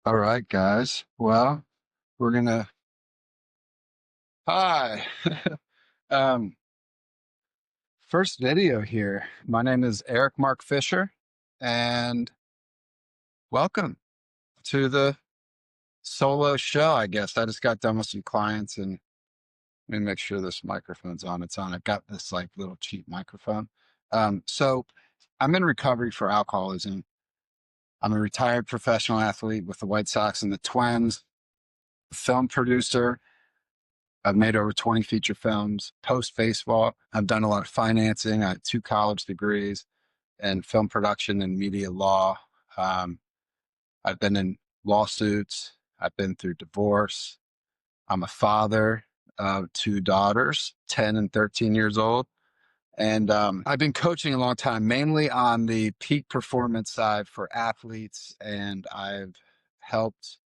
All right, guys. Well, we're gonna. Hi. um, First video here. My name is Eric Mark Fischer, and welcome to the solo show. I guess I just got done with some clients, and let me make sure this microphone's on. It's on. I've got this like little cheap microphone. So I'm in recovery for alcoholism. I'm a retired professional athlete with the White Sox and the Twins, film producer. I've made over 20 feature films post baseball. I've done a lot of financing. I have 2 college degrees in film production and media law. Um, I've been in lawsuits. I've been through divorce. I'm a father of 2 daughters, 10 and 13 years old. And I've been coaching a long time, mainly on the peak performance side for athletes. And I've helped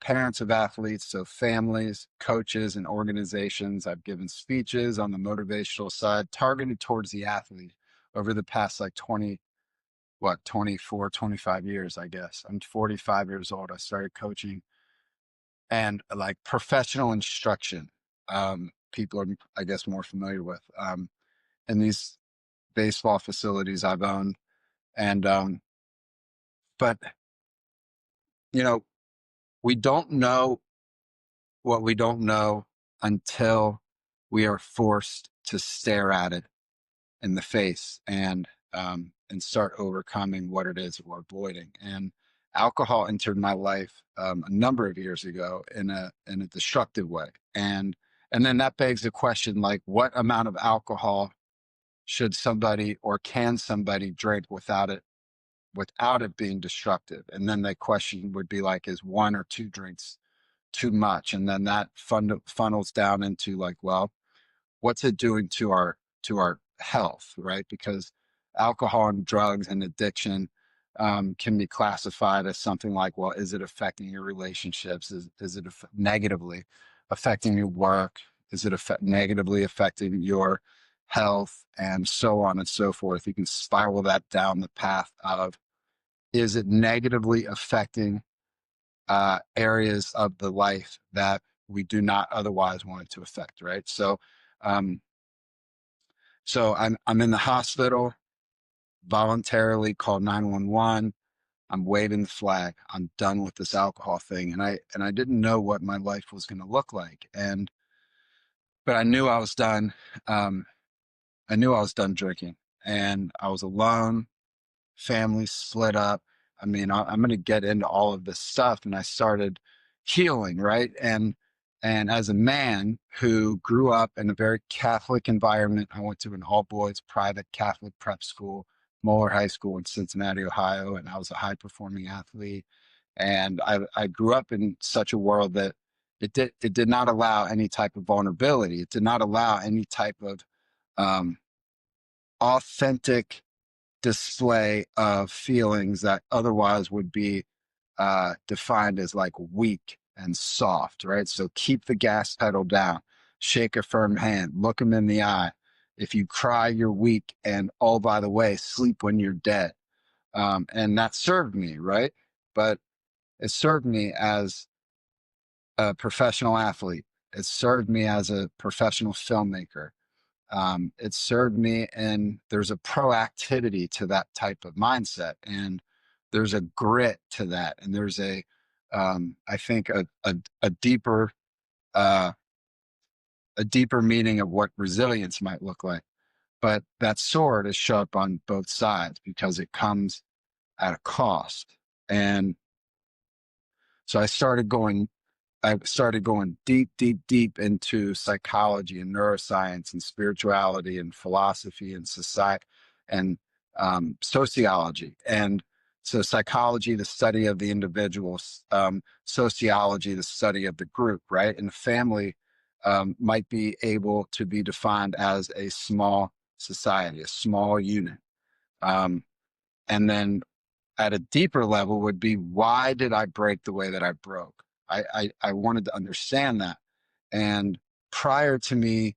parents of athletes, so families, coaches, and organizations. I've given speeches on the motivational side targeted towards the athlete over the past like 24, 25 years, I guess. I'm 45 years old. I started coaching and like professional instruction. People are, I guess, more familiar with in these baseball facilities I've owned. And, but, you know, we don't know what we don't know until we are forced to stare at it in the face and start overcoming what it is we're avoiding. And alcohol entered my life a number of years ago in a destructive way. And then that begs the question, like, what amount of alcohol should somebody or can somebody drink without it being destructive? And then the question would be like, is 1 or 2 drinks too much? And then that funnels down into like, well, what's it doing to our health, right? Because alcohol and drugs and addiction can be classified as something like, well, is it affecting your relationships? Is it negatively affecting your work? Is it negatively affecting your health, and so on and so forth? You can spiral that down the path of, is it negatively affecting areas of the life that we do not otherwise want it to affect, right? Um, so I'm in the hospital, voluntarily called 911. I'm waving the flag. I'm done with this alcohol thing, and I didn't know what my life was going to look like, but I knew I was done. Um, I knew I was done drinking, and I was alone. Family split up. I mean, I'm going to get into all of this stuff, and I started healing, right? And as a man who grew up in a very Catholic environment, I went to an all boys private Catholic prep school, Moeller High School in Cincinnati, Ohio, and I was a high performing athlete. And I grew up in such a world that it did not allow any type of vulnerability. It did not allow any type of um, authentic display of feelings that otherwise would be defined as like weak and soft, right? So keep the gas pedal down, shake a firm hand, look them in the eye. If you cry, you're weak. And oh, by the way, sleep when you're dead. And that served me, right? But it served me as a professional athlete. It served me as a professional filmmaker. It served me, and there's a proactivity to that type of mindset, and there's a grit to that, and there's I think a deeper uh, a deeper meaning of what resilience might look like. But that sword is sharp on both sides because it comes at a cost. And so I started going deep, deep, deep into psychology and neuroscience and spirituality and philosophy and society and sociology. And so psychology, the study of the individual, sociology, the study of the group, right? And family might be able to be defined as a small society, a small unit. Um, and then at a deeper level would be, why did I break the way that I broke? I wanted to understand that. And prior to me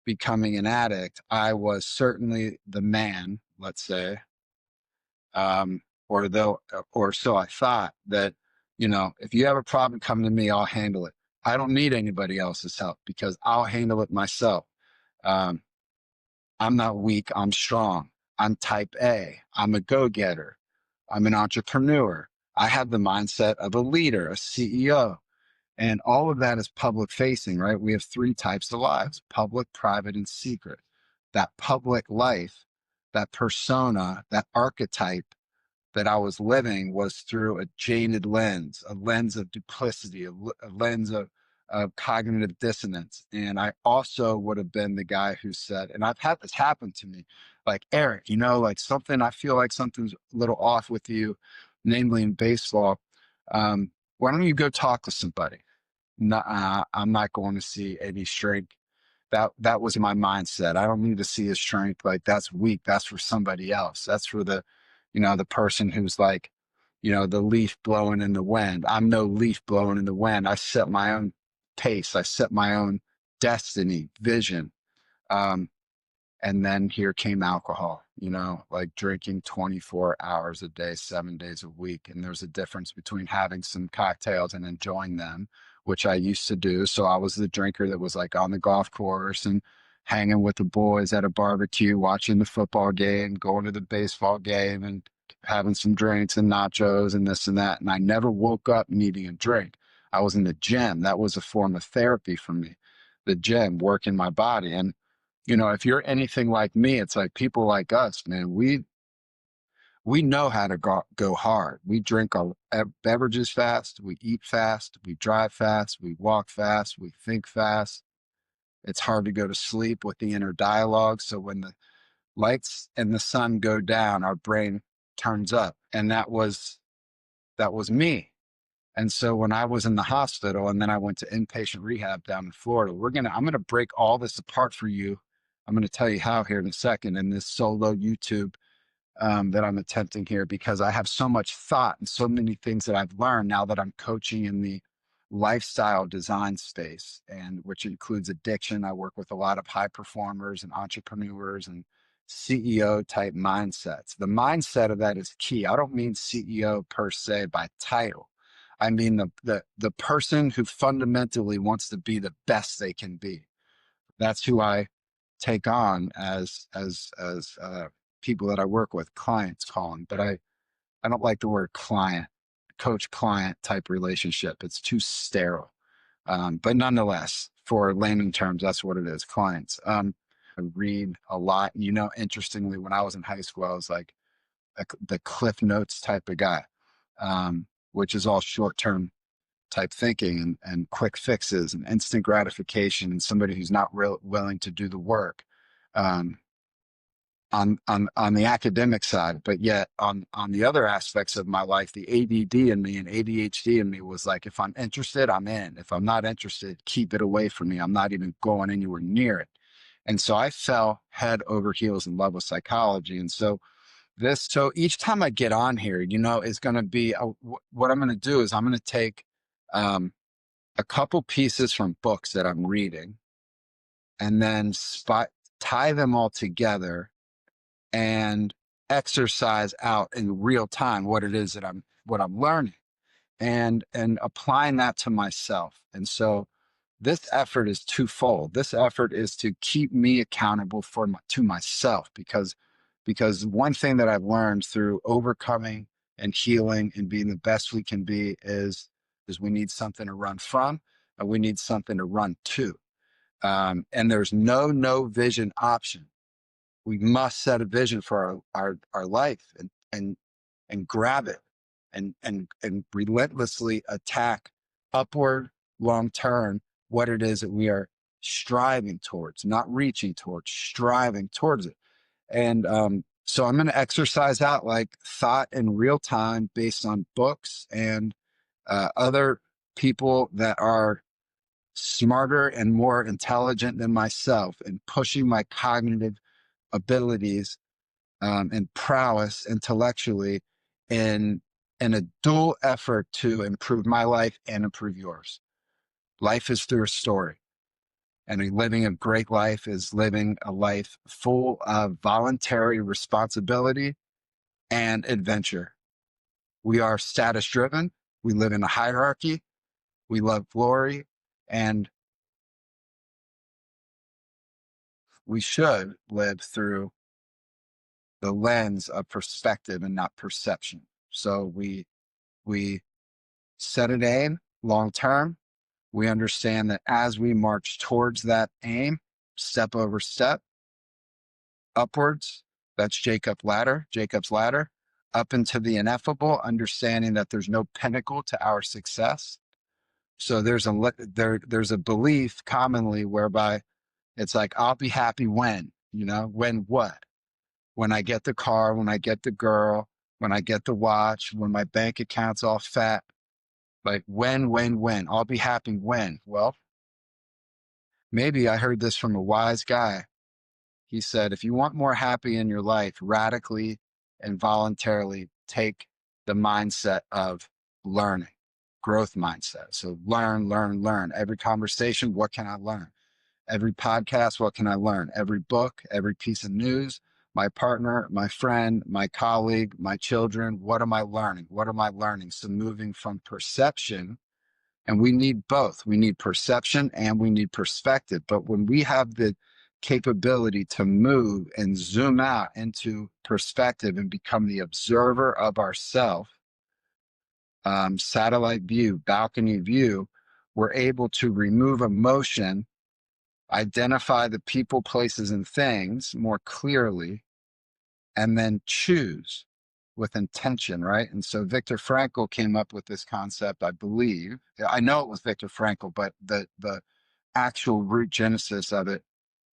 becoming an addict, I was certainly the man, let's say, um, or so I thought, that If you have a problem, come to me, I'll handle it. I don't need anybody else's help because I'll handle it myself. Um, I'm not weak, I'm strong. I'm type A. I'm a go-getter. I'm an entrepreneur. I have the mindset of a leader, a CEO. And all of that is public facing, right? We have three types of lives: public, private, and secret. That public life, that persona, that archetype that I was living was through a jaded lens, a lens of duplicity, a lens of cognitive dissonance. And I also would have been the guy who said, and I've had this happen to me, like, Eric, like something, I feel like something's a little off with you, namely in baseball. Why don't you go talk to somebody? Nah, I'm not going to see any strength. That was my mindset. I don't need to see his strength. Like, that's weak. That's for somebody else. That's for the person who's like, the leaf blowing in the wind. I'm no leaf blowing in the wind. I set my own pace. I set my own destiny, vision. Um, and then here came alcohol, like drinking 24 hours a day, 7 days a week. And there's a difference between having some cocktails and enjoying them, which I used to do. So I was the drinker that was like on the golf course and hanging with the boys at a barbecue, watching the football game, going to the baseball game, and having some drinks and nachos and this and that. And I never woke up needing a drink. I was in the gym. That was a form of therapy for me, the gym, working my body. And if you're anything like me, it's like people like us, man, we know how to go hard. We drink our beverages fast, we eat fast, we drive fast, we walk fast, we think fast. It's hard to go to sleep with the inner dialogue. So when the lights and the sun go down, our brain turns up. And that was me. And so when I was in the hospital and then I went to inpatient rehab down in Florida, I'm gonna break all this apart for you. I'm gonna tell you how here in a second in this solo YouTube that I'm attempting here, because I have so much thought and so many things that I've learned now that I'm coaching in the lifestyle design space, and which includes addiction. I work with a lot of high performers and entrepreneurs and CEO type mindsets. The mindset of that is key. I don't mean CEO per se by title. I mean the person who fundamentally wants to be the best they can be. That's who I take on as people that I work with, clients call them. But I don't like the word client, coach client type relationship. It's too sterile. But nonetheless, for layman terms, that's what it is, clients. I read a lot. Interestingly, when I was in high school, I was like the Cliff Notes type of guy, which is all short term type thinking and quick fixes and instant gratification, and somebody who's not willing to do the work um, on the academic side. But yet on the other aspects of my life, the ADD in me and ADHD in me was like, if I'm interested, I'm in. If I'm not interested, keep it away from me. I'm not even going anywhere near it. And so I fell head over heels in love with psychology. And so each time I get on here, is going to be what I'm going to do is I'm going to take um, a couple pieces from books that I'm reading, and then tie them all together and exercise out in real time what it is that what I'm learning, and applying that to myself. And so this effort is twofold. This effort is to keep me accountable to myself, because one thing that I've learned through overcoming and healing and being the best we can be is we need something to run from, and we need something to run to. And there's no vision option. We must set a vision for our life, and grab it, and relentlessly attack upward, long term, what it is that we are striving towards, not reaching towards, striving towards it. And so I'm going to exercise out like thought in real time based on books and other people that are smarter and more intelligent than myself, and pushing my cognitive abilities and prowess intellectually in a dual effort to improve my life and improve yours. Life is through a story. And living a great life is living a life full of voluntary responsibility and adventure. We are status driven. We live in a hierarchy. We love glory, and we should live through the lens of perspective and not perception. So we set an aim long term. We understand that as we march towards that aim, step over step, upwards, that's Jacob's ladder, up into the ineffable, understanding that there's no pinnacle to our success. So there's a belief commonly whereby it's like, I'll be happy when, when what? When I get the car, when I get the girl, when I get the watch, when my bank account's all fat. Like when. I'll be happy when. Well, maybe I heard this from a wise guy. He said, if you want more happy in your life, radically and voluntarily take the mindset of learning, growth mindset. So learn. Every conversation, what can I learn? Every podcast, what can I learn? Every book, every piece of news, my partner, my friend, my colleague, my children, what am I learning? What am I learning? So moving from perception, and we need both. We need perception and we need perspective. But when we have the capability to move and zoom out into perspective and become the observer of ourself, satellite view, balcony view, we're able to remove emotion, identify the people, places, and things more clearly, and then choose with intention, right? And so Viktor Frankl came up with this concept, I believe. I know it was Viktor Frankl, but the actual root genesis of it,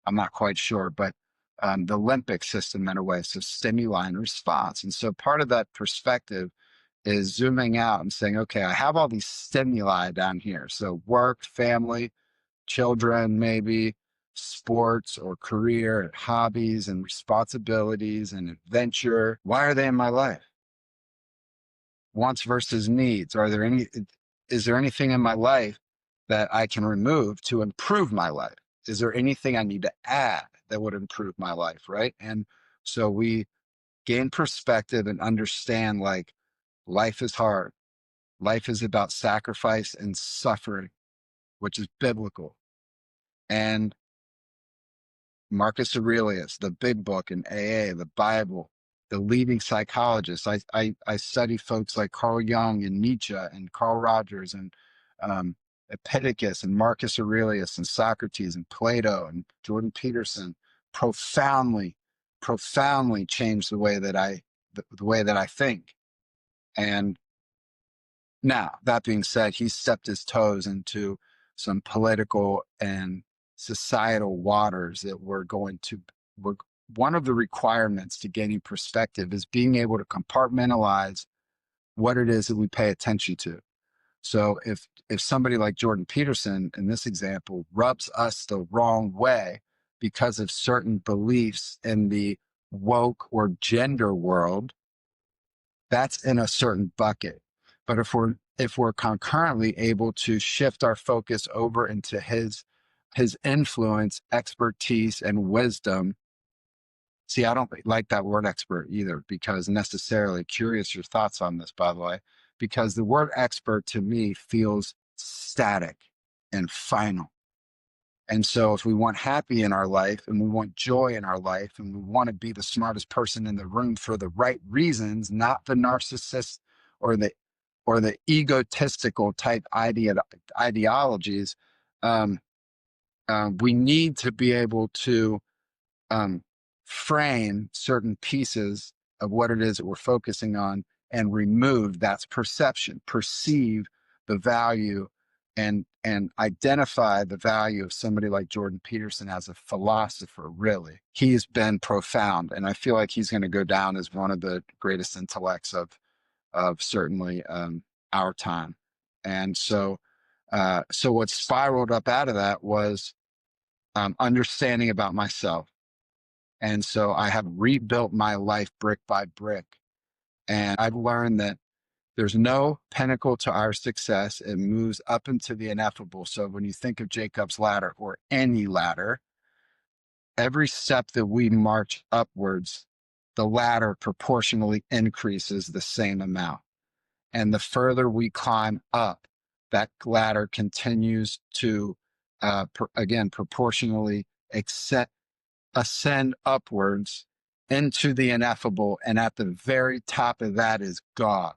I'm not quite sure, but the limbic system in a way, so stimuli and response. And so part of that perspective is zooming out and saying, okay, I have all these stimuli down here. So work, family, children, maybe sports or career, hobbies and responsibilities and adventure. Why are they in my life? Wants versus needs. Is there anything in my life that I can remove to improve my life? Is there anything I need to add that would improve my life? Right. And so we gain perspective and understand like life is hard. Life is about sacrifice and suffering, which is biblical. And Marcus Aurelius, the big book in AA, the Bible, the leading psychologists. I study folks like Carl Jung and Nietzsche and Carl Rogers and Epictetus and Marcus Aurelius and Socrates and Plato and Jordan Peterson. Profoundly, profoundly changed the way that the way that I think. And now, that being said, he stepped his toes into some political and societal waters that were one of the requirements to gaining perspective is being able to compartmentalize what it is that we pay attention to. So if somebody like Jordan Peterson, in this example, rubs us the wrong way because of certain beliefs in the woke or gender world, that's in a certain bucket. But if we're concurrently able to shift our focus over into his influence, expertise, and wisdom. See, I don't like that word expert either, because necessarily, curious your thoughts on this, by the way, because the word expert to me feels static and final. And so if we want happy in our life and we want joy in our life and we want to be the smartest person in the room for the right reasons, not the narcissist or the egotistical type ideologies, we need to be able to frame certain pieces of what it is that we're focusing on and remove that's perception, perceive the value and identify the value of somebody like Jordan Peterson as a philosopher. Really, he's been profound, and I feel like he's going to go down as one of the greatest intellects of certainly our time. And so what spiraled up out of that was understanding about myself. And so I have rebuilt my life brick by brick. And I've learned that there's no pinnacle to our success. It moves up into the ineffable. So when you think of Jacob's ladder or any ladder, every step that we march upwards, the ladder proportionally increases the same amount. And the further we climb up, that ladder continues to, again, proportionally ascend upwards into the ineffable. And at the very top of that is God.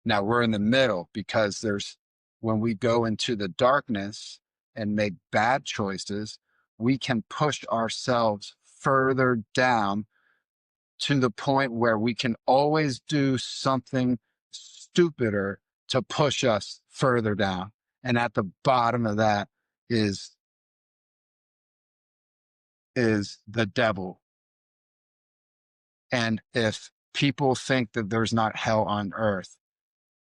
Now we're in the middle because when we go into the darkness and make bad choices, we can push ourselves further down to the point where we can always do something stupider to push us further down. And at the bottom of that is the devil. And if people think that there's not hell on earth,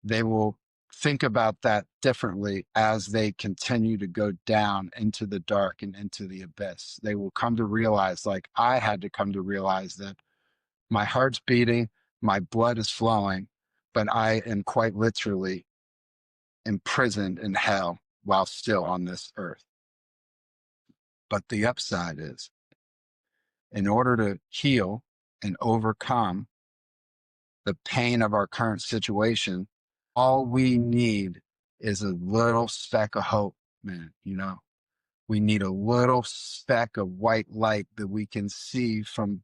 they will think about that differently as they continue to go down into the dark and into the abyss. They will come to realize, like I had to come to realize, that my heart's beating, my blood is flowing, but I am quite literally imprisoned in hell while still on this earth. But the upside is, in order to heal and overcome the pain of our current situation, all we need is a little speck of hope, man. We need a little speck of white light that we can see from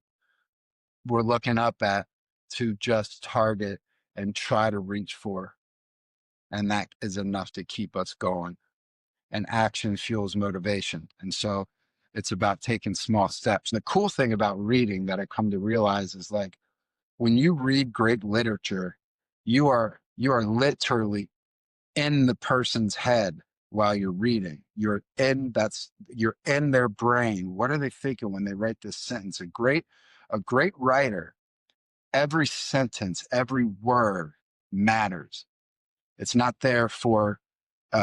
we're looking up at to just target and try to reach for. And that is enough to keep us going. And action fuels motivation. And so it's about taking small steps. And the cool thing about reading that I come to realize is, like, when you read great literature, you are literally in the person's head while you're reading. You're in their brain. What are they thinking when they write this sentence? A great writer, every sentence, every word matters. It's not there for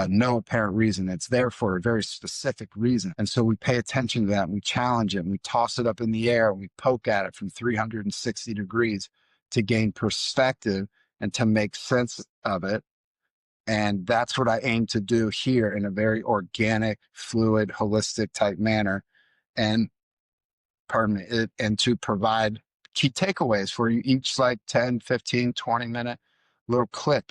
no apparent reason. It's there for a very specific reason. And so we pay attention to that, and we challenge it, and we toss it up in the air, and we poke at it from 360 degrees to gain perspective and to make sense of it. And that's what I aim to do here in a very organic, fluid, holistic type manner. And and to provide key takeaways for you each, like 10, 15, 20-minute little clip.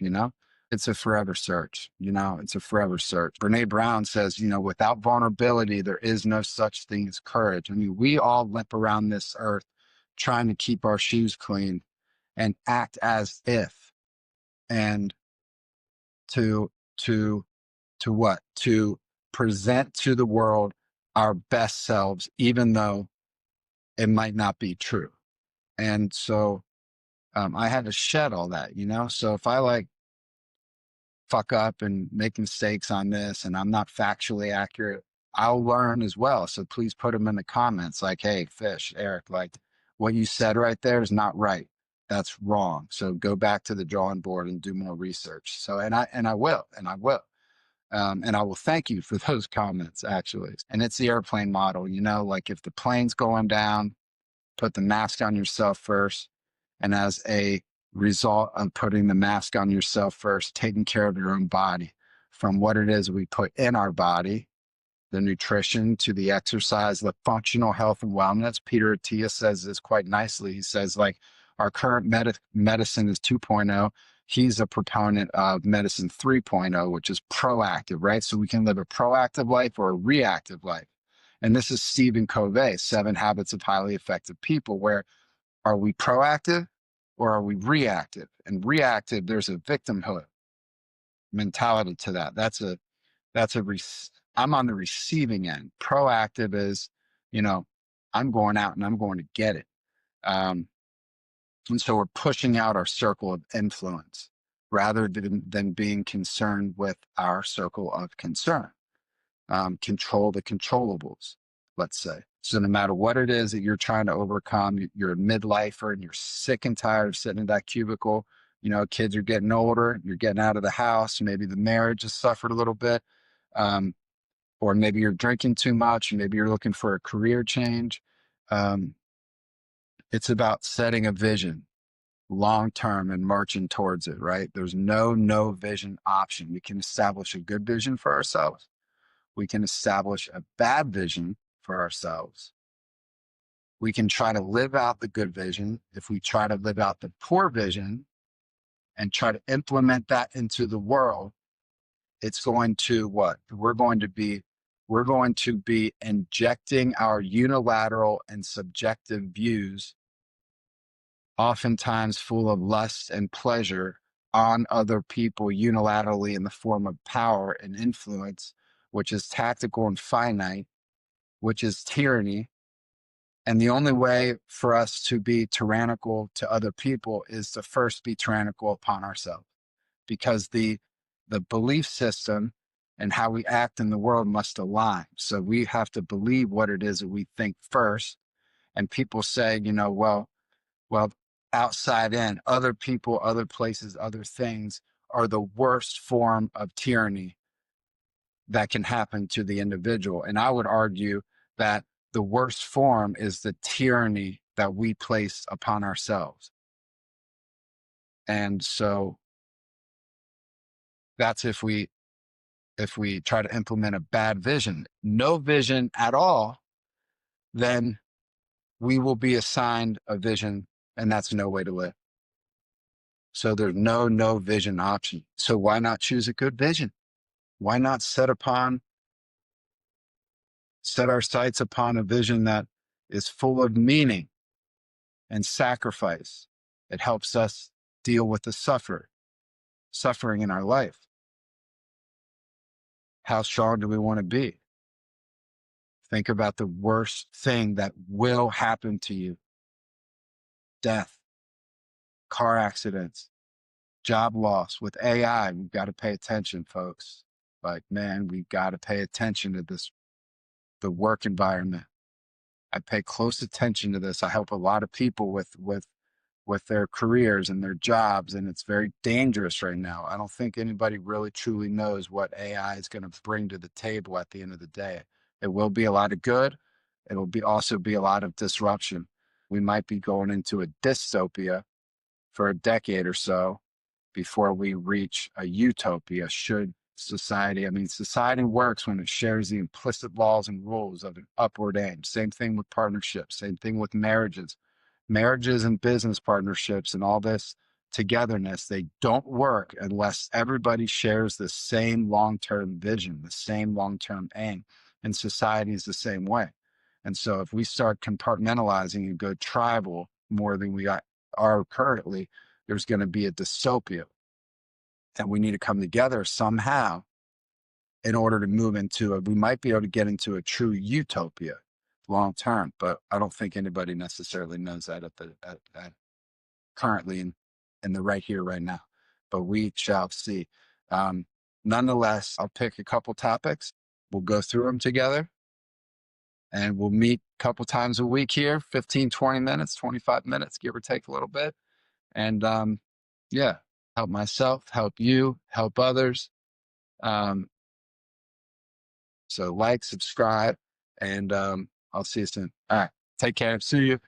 It's a forever search. It's a forever search. Brene Brown says, without vulnerability, there is no such thing as courage. I mean, we all limp around this earth trying to keep our shoes clean and act as if, and to what? To present to the world our best selves, even though it might not be true. And so I had to shed all that, So if I fuck up and make mistakes on this and I'm not factually accurate, I'll learn as well. So please put them in the comments, like, hey, Fish, Eric, what you said right there is not right. That's wrong. So go back to the drawing board and do more research. So, and I will. And I will thank you for those comments, actually. And it's the airplane model, if the plane's going down, put the mask on yourself first. And as a result of putting the mask on yourself first, taking care of your own body, from what it is we put in our body, the nutrition, to the exercise, the functional health and wellness. Peter Attia says this quite nicely. He says, our current medicine is 2.0. He's a proponent of medicine 3.0, which is proactive, right? So we can live a proactive life or a reactive life. And this is Stephen Covey, 7 Habits of Highly Effective People, where are we proactive or are we reactive? And reactive, there's a victimhood mentality to that. I'm on the receiving end. Proactive is, I'm going out and I'm going to get it. And so we're pushing out our circle of influence rather than being concerned with our circle of concern. Control the controllables, let's say. So no matter what it is that you're trying to overcome, you're a midlifer and you're sick and tired of sitting in that cubicle. Kids are getting older, you're getting out of the house, maybe the marriage has suffered a little bit, or maybe you're drinking too much, maybe you're looking for a career change. It's about setting a vision long-term and marching towards it, right? There's no vision option. We can establish a good vision for ourselves. We can establish a bad vision for ourselves. We can try to live out the good vision. If we try to live out the poor vision and try to implement that into the world, it's going to what? We're going to be injecting our unilateral and subjective views, oftentimes full of lust and pleasure, on other people unilaterally in the form of power and influence, which is tactical and finite, which is tyranny. And the only way for us to be tyrannical to other people is to first be tyrannical upon ourselves, because the belief system and how we act in the world must align. So we have to believe what it is that we think first. And people say, well, outside in, other people, other places, other things are the worst form of tyranny that can happen to the individual. And I would argue that the worst form is the tyranny that we place upon ourselves. And so that's if we try to implement a bad vision, no vision at all, then we will be assigned a vision, and that's no way to live. So there's no vision option. So why not choose a good vision? Why not set our sights upon a vision that is full of meaning and sacrifice? It helps us deal with the suffering in our life. How strong do we want to be? Think about the worst thing that will happen to you: death, car accidents, job loss. With AI, we've got to pay attention, folks. Like, man, we've got to pay attention to this, the work environment. I pay close attention to this. I help a lot of people with their careers and their jobs, and it's very dangerous right now. I don't think anybody really truly knows what AI is going to bring to the table at the end of the day. It will be a lot of good. It'll be also be a lot of disruption. We might be going into a dystopia for a decade or so before we reach a utopia, should society. I mean, society works when it shares the implicit laws and rules of an upward aim. Same thing with partnerships, same thing with marriages and business partnerships and all this togetherness. They don't work unless everybody shares the same long-term vision, the same long-term aim. And society is the same way. And so if we start compartmentalizing and go tribal more than we are currently, there's going to be a dystopia. And we need to come together somehow in order to move into we might be able to get into a true utopia long term, but I don't think anybody necessarily knows that at currently in the right here, right now. But we shall see. Nonetheless, I'll pick a couple topics. We'll go through them together, and we'll meet a couple times a week here, 15, 20 minutes, 25 minutes, give or take a little bit. And yeah, help myself, help you, help others. So like, subscribe, and I'll see you soon. All right. Take care. See you.